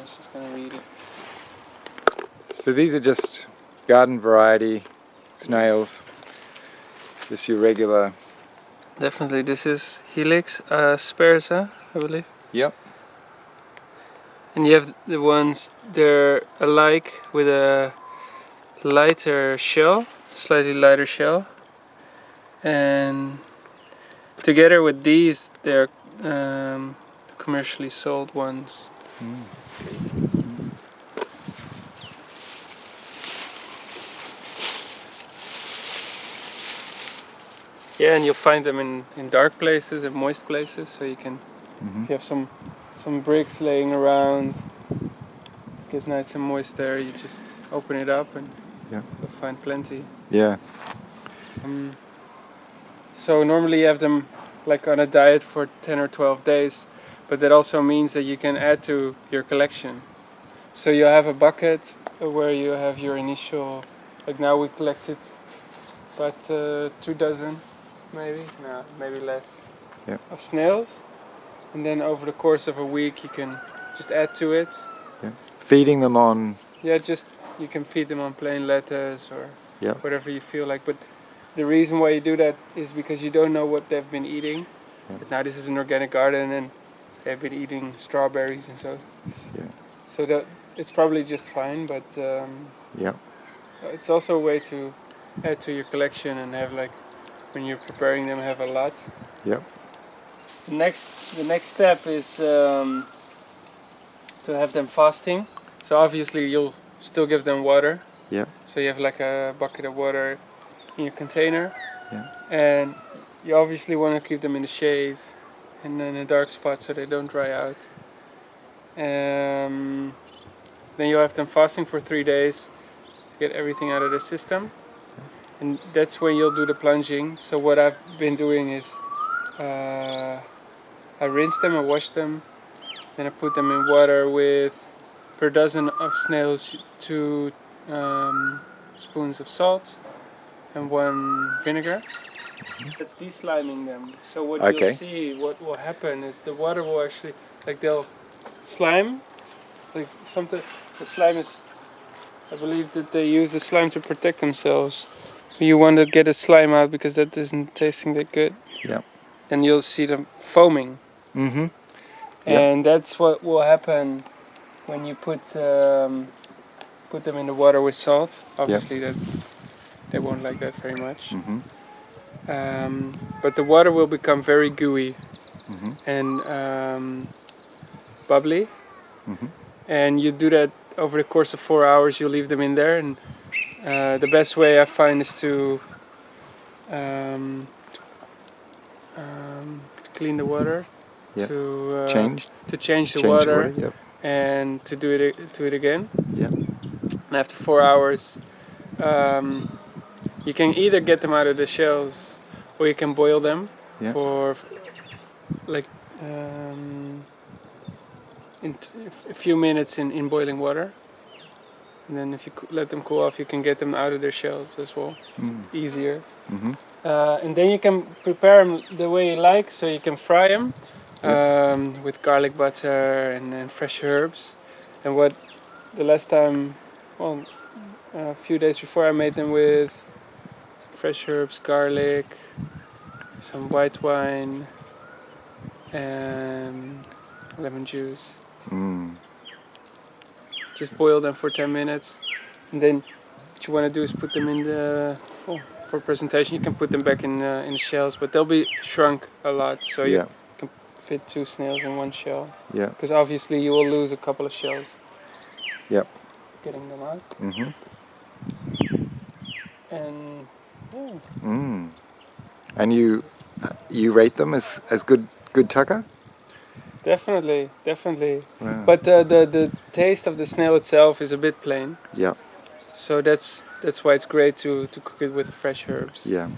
It's just gonna read it. So these are just garden variety snails, just your regular. Definitely, this is Helix sparsa, I believe. Yep. And you have the ones, they're alike with a lighter shell, slightly lighter shell. And together with these, they're commercially sold ones. Yeah, and you'll find them in dark places and moist places, so you can, if you have some bricks laying around, get nice and moist there, you just open it up and you'll find plenty. Yeah. So normally you have them like on a diet for 10 or 12 days, but that also means that you can add to your collection. So you have a bucket where you have your initial, like now we collected about 2 dozen, maybe less, of snails. And then over the course of a week you can just add to it. Yeah. Feeding them on. Yeah, just you can feed them on plain lettuce or whatever you feel like. But the reason why you do that is because you don't know what they've been eating. Yeah. But now this is an organic garden and they've been eating strawberries and so. Yeah. So that it's probably just fine, but it's also a way to add to your collection and have like when you're preparing them have a lot. Yep. The next step is to have them fasting. So obviously you'll still give them water. Yeah. So you have like a bucket of water in your container. Yeah. And you obviously want to keep them in the shade and in a dark spot so they don't dry out. Then you'll have them fasting for 3 days to get everything out of the system. And that's when you'll do the plunging. So what I've been doing is I rinse them, I wash them, then I put them in water with, per dozen of snails, 2 spoons of salt and 1 vinegar. That's desliming them. So what you'll see, what will happen is the water will actually, like they'll slime, like something, the slime is, I believe that they use the slime to protect themselves. You want to get the slime out because that isn't tasting that good. Yeah. Then you'll see them foaming. Mm-hmm. And that's what will happen when you put them in the water with salt. Obviously they won't like that very much. Mm-hmm. But the water will become very gooey and bubbly. Mm-hmm. And you do that over the course of 4 hours. You leave them in there, and the best way I find is to clean the water, to change the water, and to do it again. Yeah. And after 4 hours, you can either get them out of the shells, or you can boil them for like a few minutes in boiling water. And then if you let them cool off, you can get them out of their shells as well. It's easier. Mm-hmm. And then you can prepare them the way you like. So you can fry them with garlic butter and fresh herbs. And what the last time, a few days before, I made them with fresh herbs, garlic, some white wine, and lemon juice. Just boil them for 10 minutes, and then what you want to do is put them in the, for presentation you can put them back in the shells, but they'll be shrunk a lot, so you can fit 2 snails in 1 shell. Yeah. Because obviously you will lose a couple of shells. Yep. Getting them out. Mm-hmm. And And you rate them as good tucker? Definitely. Wow. But the taste of the snail itself is a bit plain. Yeah. So that's why it's great to cook it with fresh herbs. Yeah.